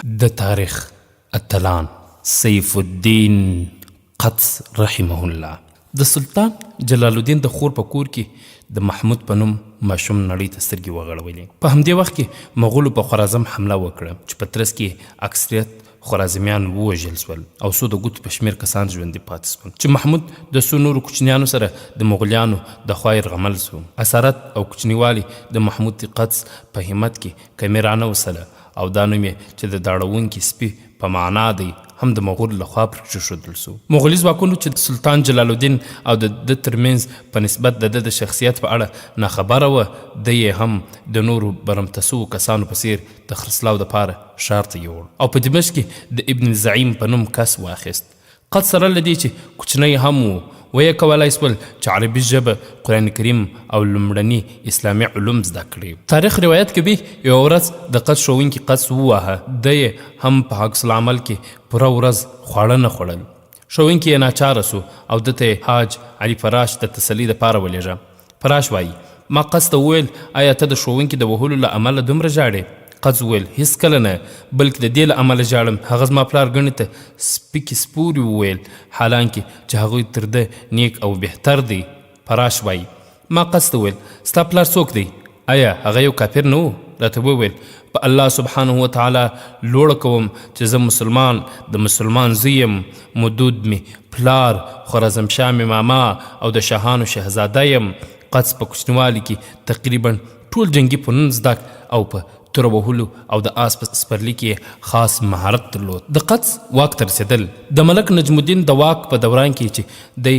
د تاریخ اتلان سیف الدین قدس رحمه الله د سلطان جلال الدین د خور په کور کې د محمود په نوم ماشوم نړۍ ته سترګې وغړولې. په همدې وخت کې مغولو په خوارزم حمله وکړه چې په ترڅ کې اکثریت خوارزمیان ووژل سول او څو د ګوتو په شمېر کسان ژوندي پاتې سول چې محمود د څو نورو کوچنیانو سره د مغولیانو د خوا یرغمل سو. اسارت او کوچنیوالي د محمود قدس په همت کې کمې رانه وسله او دا نوم یې چې د داړونکي سپي په معنا دی هم د مغول لخوا پرېښودل سو. مغولي ځواکونو چې سلطان جلال الدین او د ده ترمنځ په نسبت د ده د شخصیت په اړه ناخبره وه، ده یې هم د نورو برمته سوو کسانو په څېر د خرڅلاو دپاره ښار ته یوړ او په دمشق کې د ابن الزعیم په نوم کس واخیست. قد سره له دې چې کوچنی هم و ویې کولی سول چې عربي ژبه، قرآن کریم او لومړني اسلامي علوم زده کړي. تاریخ روایت کوي یوه ورځ د قد ښوونکي قدس وواهه، ده یې هم په عکس العمل کې پوره ورځ خواړه نه خوړل. ښوونکي یې ناچاره سو او ده ته حاج علي فراش د تسلي دپاره ولېږه. فراش وایي ما قدس ته وویل آیا ته د ښوونکي د وهلو له امله دومره ژاړې؟ قدس وویل هېڅکله نه، بلکې د دې له امله ژاړم هغه زما پلار ګڼې ته سپکې سپورې وویل، حالانکې چې هغوی تر ده نیک او بهتر دی. فراش وایي ما قدس ته وویل ستا پلار څوک دی؟ آیا هغه یو کافر نه و؟ راته وویل په الله سبحانه وتعالی لوړه کوم چې زه مسلمان د مسلمان زوی یم، مودود می پلار، خوارزمشاه می ماما او د شاهانو شهزاده یم. قدس په کوچنیوالي کې تقریبا ټول جنګي فنون زده او په توره وهلو او د آس په سپرلي کې خاص مهارت درلود. د قدس واک ته رسېدل د ملک نجم الدین د واک په دوران کې چې دی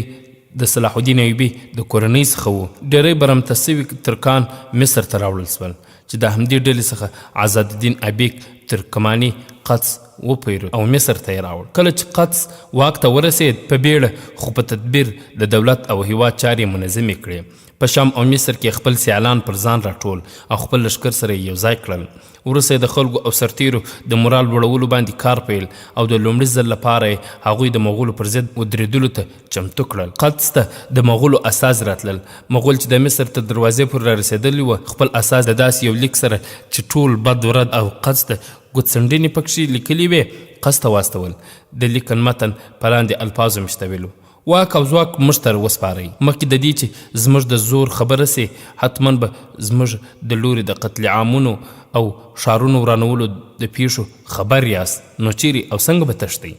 د صلاح الدین ایوبي د کورنۍ څخه و، ډېری برمته سوي ترکان مصر ته راوړل سول چې د همدې ډلې څخه آزاد الدین ایبک ترکماني قدس وپیرود او مصر ته یې راوړ. کله چې قدس واک ته ورسېد په بیړه خو په تدبیر د دولت او هیواد چارې منظمې کړې. په شام او مصر کې خپل سیالان پر ځان راټول او خپل لښکر سره یې یو ځای کړل. وروسته د خلکو او سرتیرو د مورال لوړولو باندې کار پیل او د لومړي ځل لپاره یې هغوی د مغولو پر ضد ودرېدلو ته چمتو کړل. قدس ته د مغولو استازي راتلل. مغول چې د مصر تر دروازې پورې را رسېدلي وه خپل استازي د داسې یو لیک سره چې ټول بد ورد او قدس ته ګوتڅنډنې پکښې لیکلي وې قدس ته واستول. د لیکن متن په لاندې الفاظو مشتمل و: واک او ځواک موږ ته وسپارئ. مخکې د دې چې زموږ د زور خبره سي حتما به زموږ د لوري د قتل عامونو او ښارونو ورانولو د پیښو خبر یاست، نو چیرې او څنګه به تښتئ؟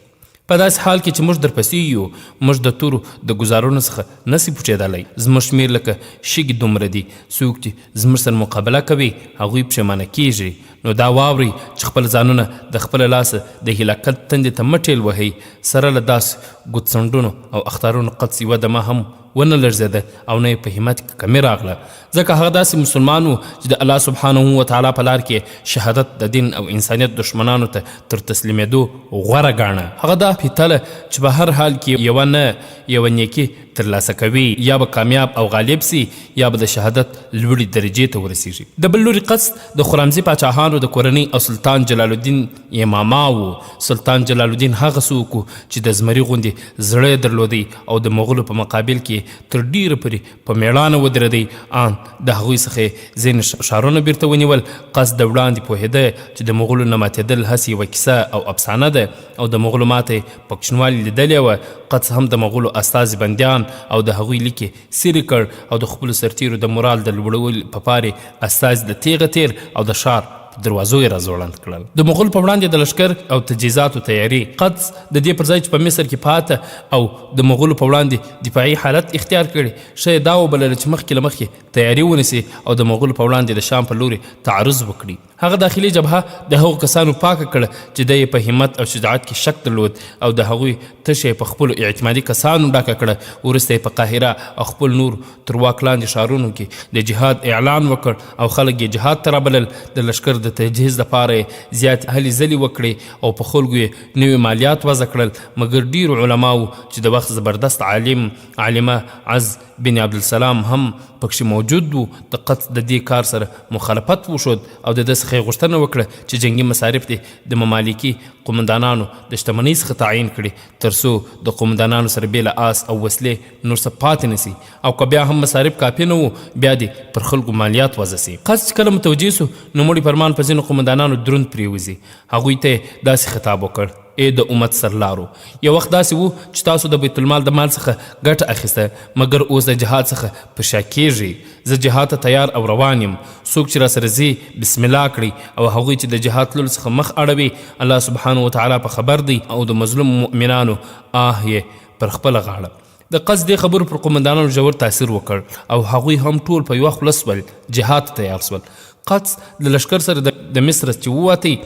په داسې حال کې چې موږ درپسې یو، موږ د تورو د ګزارونو څخه نسي پوښېدلی. زموږ شمېر لکه شګې دومره دي. څوک چې زموږ سره مقابله کوي هغوی پښیمانه کیږي. نو دا واورئ چې خپل ځانونه د خپله لاسه د هلاکت تندې ته مه ټېل وهئ. سره له داسې ګوتڅنډونو او اختارونو قدس یوه دمه هم ونه لړزېده او نه یې په همت کې کمي راغله، ځکه هغه داسې مسلمان و چې د الله سبحانه وتعالی په لار کې شهادت د دین او انسانیت دشمنانو ته تر تسلیمېدو غوره ګاڼه. هغه دا پیتله چې په هر حال کې یوه نه یوه نیکي ترلاسه کوي، یا به کامیاب او غالب سي یا به د شهادت لوړې درجې ته ورسیږي. د بل لوري قدس د خرمزي پاچاهانو د کورنۍ او سلطان جلال الدین یې ماما و. سلطان جلال الدین هغه څوک و چې د زمري غوندې زړه درلودی او د مغولو په مقابل کې تر ډیره پورې په میړانه ودرېدی. ان د هغوی څخه ځینې ښارونه بیرته ونیول. قدس د وړاندې پوهېده چې د مغولو نه ماتېدل هسې یوه کیسه او افسانه ده او د مغولو ماتې په کوچنوالي لیدلې وه. قدس هم د مغولو استازي بندیان او د هغوی لیکې سیرې کړ او د خپلو سرتیرو د مورال د لوړولو په پارې استازي د تیغه تیر او د ښار دروازو یې راځوړند کړل. د مغول په وړاندې د لښکر او تجهیزاتو تیاري. قدس د دې پر ځای چې په مصر کې پاته او د مغولو په وړاندې دفاعي حالت اختیار کړي، ښه یې دا وبلله چې مخکې له مخکې تیاري ونیسي او د مغولو په وړاندې د شام په لوري تعرض وکړي. هغه داخلي جبهه د هغو کسانو پاکه کړه چې دی یې په همت او شجاعت کې شک درلود او د هغوی تشه یې په خپلو اعتمادي کسانو ډکه کړه. وروسته یې په قاهره او خپل نور تر واک لاندې ښارونو کې د جهاد اعلان وکړ او خلک یې جهاد ته رابلل. د لښکر د تجهیز دپاره یې زیات هلې ځلې وکړې او په خلکو یې نوي مالیات وضع کړل. مګر ډېرو علماو چې د وخت زبردست عالمه عز بن عبدالسلام هم پکښې موجود و، د قدس د دې کار سره مخالفت وښود او د ده څخه څخه غوښتنه وکړه چې جنگي مصارف دې د ممالکي قومندانانو د شتمنۍ څخه تعیین کړي تر څو د قومندانانو سره بېله آس او وسلې نور څه پاتې نه سي، او که بیا هم مصارف کافي نه وو بیا دې پر خلکو مالیات وضع سي. قصد چې کله متوجه سو نو مړي فرمان په ځینو قومندانانو دروند پرېوځي. هغوی ته داسې خطاب وکړ: ای د امت سرلارو، یو وخت داسې و چې تاسو د بیت المال د مال څخه ګټه اخیسته، مګر اوس د جهاد څخه په شا کېږئ. زه جهاد ته تیار او روان یم. څوک چې را سره ځي بسم الله کړي، او هغوی چې د جهاد تللو څخه مخ اړوي الله سبحانه وتعالی په خبر دی، او د مظلوم مؤمنانو یې پر خپله غاړه. د قصد دې خبرو پر قومندانانو ژور تاثیر وکړ او هغوی هم ټول په یوه خوله سول، جهاد ته تیار سول. قدس د لشکر سره د مصر چې ووتی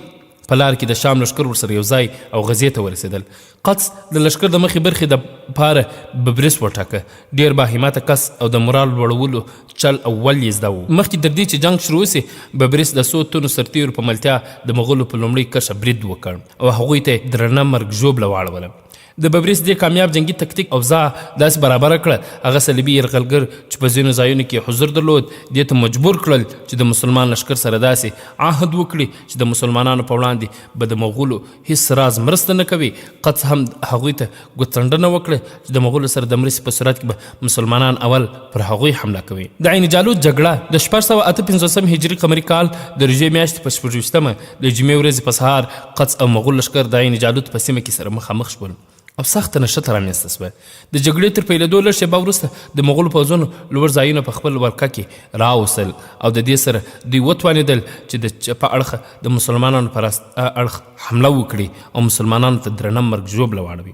په لار کې د شام لشکر ورسره یو ځای او غزې ته ورسېدل. قدس د لشکر د مخې برخې د پاره ببرس وټاکه. ډېر باهمته کس او د مورال لوړولو چل اول یې زده و. مخکې تر دې چې جنګ شروع سي ببرس د 100 تنو سرتیرو په ملتیا د مغولو په لومړي کرښه برید وکړ او هغوی ته درنه مرګ ژوبله واړوله. د ببرس دې کامیاب جنگي تکتیک او ځا داسې برابره کړه هغه صلیبي یرغلګر چې په ځینو ځایونو کې حضور درلود دې ته مجبور کړل چې د مسلمان لشکر سره داسې عهد وکړي چې د مسلمانانو په وړاندې به د مغولو هیڅ راز مرسته نه کوي. قدس هم هغوی ته ګوتڅنډنه وکړه چې د مغولو سره د مرستې په صورت کې به مسلمانان اول پر هغوی حمله کوي. د عین جالوت جګړه د 658 هجري قمري کال د روژې میاشتې په 26مه د جمعې ورځې په سهار قدس او مغول لشکر د عین جالوت په سیمه کې سره مخامخ شول او سخته نښته رامنځته شوه. د جګړې تر پیلېدو لږ شېبه وروسته د مغولو پوځونو لوړ ځایونه په خپل ولکه کې راوستل او د دې سره دوی وتوانېدل چې د چپه اړخه د مسلمانانو پر اړخ حمله وکړي او مسلمانانو ته درنه مرګ ژوبله واړوي.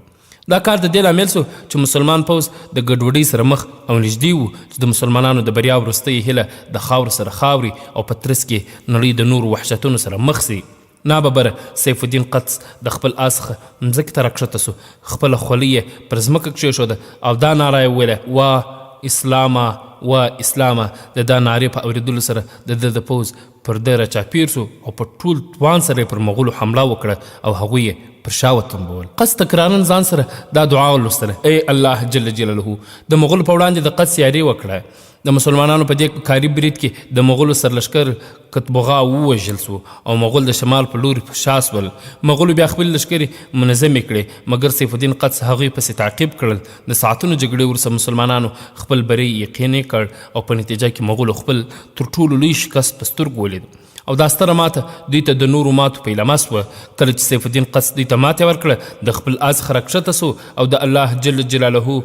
دا کار د دې لامل سو چې مسلمان پوځ د ګډوډۍ سره مخ او نږدې و چې د مسلمانانو د بریا وروستۍ هیله د خاورو سره خاوري او په ترڅ کې نړۍ د نورو وحشتونو سره مخ سي. ناببره سیف الدین قدس د خپل آس څخه مځکې ته راکښته سو، خپله خولۍ یې پر ځمکه کښېښوده او دا ناره یې وویله: وا اسلاما وا اسلاما. د دا نارې په اورېدلو سره د ده د پوځ پر ده راچاپېر سو او په ټول توان سره یې پر مغولو حمله وکړه او هغوی یې پر شا وتنبول. قدس تکرارن ځان سره دا دعا ولوستله: ای الله جل جلاله. د مغولو په وړاندې د قدس یاري وکړه. د مسلمانانو په دې کاري برید کې د مغولو سرلشکر قطبغا ووژل سو او مغول د شمال په لوري په شا سول. مغولو بیا خپل لشکرې منظمې کړې مګر سیف الدین قدس هغوی پسې تعقیب کړل. د ساعتونو جګړې وروسته مسلمانانو خپل بری یقیني کړ او په نتیجه کې مغولو خپل تر ټولو لوی شکست په سترګو ولید او دا ستره ماته دوی ته د نورو ماتو په علامه سوه. کله چې سیف الدین قدس دوی ته ماتې ورکړه د خپل آس څخه راکښته سو او د الله جل جلاله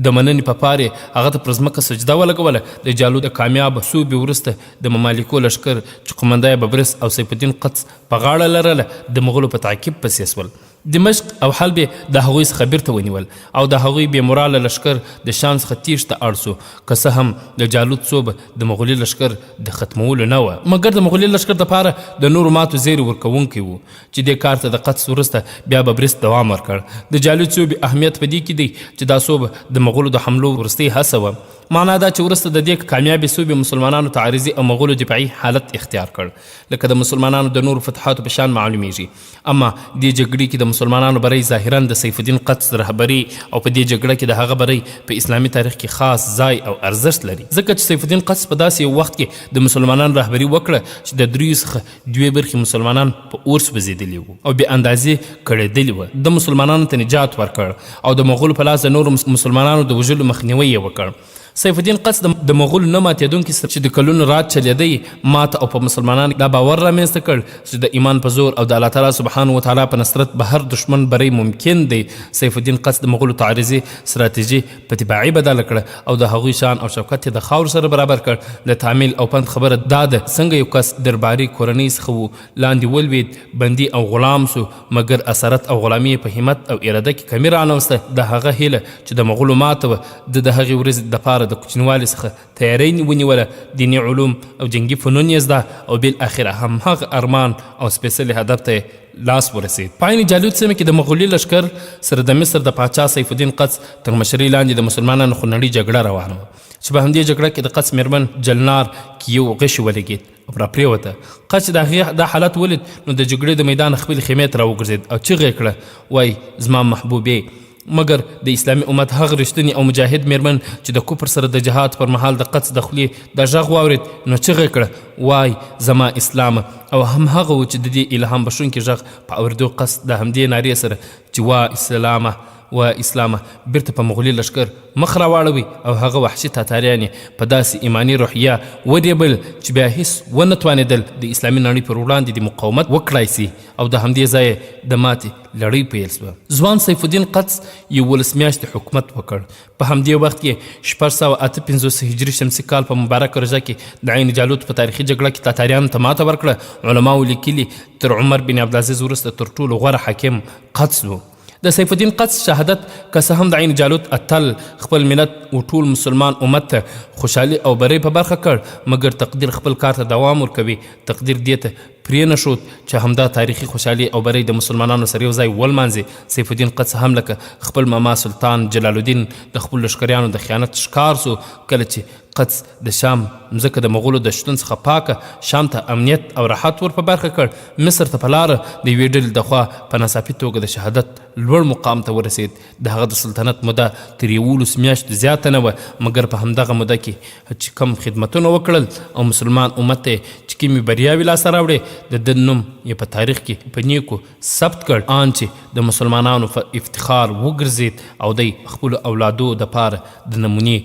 د مننې په پارې هغه ته پر ځمکه سجده ولګوله. د جالوت د کامیاب سوبې وروسته د ممالکو لشکر چې قومنده یې ببرس او سیف الدین قدس په غاړه لرله د مغولو په تعقیب پسې سول. دمشق او حلب د هغوی څخه بیرته ونیول او د هغوی بې موراله لشکر د شام څخه تیښت ته اړ سو. که څه هم د جالوت څوبه د مغولي لشکر د ختمولو نه وه مګر د مغولي لشکر دپاره د نورو ماتو زیری ورکوونکی و چې دې کار ته د قدس وروسته بیا ببرس دوام ورکړ. د جالوت څوبې اهمیت په دې کې دی چې دا څوبه د مغولو د حملو وروستۍ هڅه وه. معنا دا چې وروسته د دې کامیابې صوبې مسلمانانو ته عارضي او مغولو دفاعي حالت اختیار کړ لکه د مسلمانانو د نورو فتحاتو په شان معلومیږي. اما دې جګړې کې د مسلمانانو بری ظاهرا د سیف الدین قدس رهبري او په دې جګړه کې د هغه بری په اسلامي تاریخ کې خاص ځای او ارزښت لري ځکه چې سیف الدین قدس په داسې یو وخت کې د مسلمانانو رهبري وکړه چې د دریو څخه دوې برخې مسلمانان په اور سوځېدلي وو او بې اندازې کړېدلي وه. د مسلمانانو ته نجات ورکړ او د مغولو په لاس د نورو مسلمانانو د وژلو مخنیوی یې وکړ. سیف الدین قدس د مغولو نه ماتېدونکي چې د کلونو رات چلیدی ماته او په مسلمانانو دا باور رامنځته کړ چې د ایمان په زور او د الله تعالی سبحانه وتعالی په نصرت به هر دشمن بری ممکن دی. سیف الدین قدس د مغولو تعرضي ستراتیژي په تباعي بدله کړه او د هغوی شان او شوکت یې د خاورو سره برابر کړ. د تعمیل او پند خبره دا ده څنګه یو کس درباري کورنۍ څخه و لاندې ولوید بندي او غلام سو مګر اسارت او غلامي په همت او اراده کې کمی رانوسته. د هغه هیله چې د مغولو ماته وه د هغې ورځې دپاره د کوچنیوالي څخه تیاری ونیوله دیني علوم او جنگي فنون یې زده او بالاخره هم هغه ارمان او سپېڅلي هدف ته لاس ورسید. په عین جالوت سیمه کې د مغولي لشکر سره د مصر د پاچا سیف الدین قدس تر مشرۍ لاندې د مسلمانانو خونړۍ جګړه روانه وه چې په همدې جګړه کې د قدس میرمن جلنار کې یو غشي ولګېد او راپرېوته. قدس چې د هغې دا حالت ولید نو د جګړې د میدان خپلې خیمې ته راوګرځېد او چیغې یې کړه: وای زما محبوبې. مګر د اسلامي امت هغه رښتونی او مجاهد میرمن چې د کفر سره د جهاد پر مهال د قدس د خولې د غږ واورېد نو چیغې کړه: وای زما اسلام، او هم هغه و چې د دې الهام بښونکي غږ په اورېدو قصد د همدې نارې سره چې وا اسلامه و اسلامه بیرته په مغولي لشکر مخ راواړوي او هغه وحشي تاتاریان یې په داسې ایماني روحیه ودرېبل چې بیا هیڅ ونه توانېدل د اسلامي نړۍ پر وړاندې د مقاومت وکړای سي او د همدې ځایه د ماتې لړۍ پیل سوه. ځوان سیف الدین قدس 11 میاشتې حکومت وکړ. په همدې وخت کې 658 هجري شمسي کال په مبارک ورځه کې د عین جالوت په تاریخي جګړه کې تاتاریانو ته ماته ورکړه. علماو لیکلي تر عمر بن عبدالعزیز وروسته تر ټولو غوره حاکم قدس و. د سیف الدین قدس شهادت که څه هم د عین جالوت اتل خپل ملت او ټول مسلمان امت ته خوشحالي او بری په برخه کړ، مګر تقدیر خپل کار ته دوام ورکوي. تقدیر دې ته پرې نه ښود چې همدا تاریخي خوشحالي او بری د مسلمانانو سره یو ځای ولمانځي. سیف الدین قدس هم لکه خپل ماما سلطان جلال الدین د خپلو لښکریانو د خیانت ښکار سو. کله چې قدس د شام مځکه د مغولو د شتون څخه پاکه شام ته امنیت او راحت ور په برخه کړ، مصر ته په لاره د یوې ډلې د خوا په ناڅاپي توګه د شهادت لوړ مقام ته ورسید. د هغه د سلطنت موده تر 11 میاشتو زیاته نه وه، مګر په همدغه موده کې چې کم خدمتونه وکړل او مسلمان امت ته چې کومې بریاوې لاسته راوړې، د ده نوم یې په تاریخ کې په نیکو ثبت کړ، آن چې د مسلمانانو افتخار وګرځید او دی خپلو اولادو دپاره د نمونې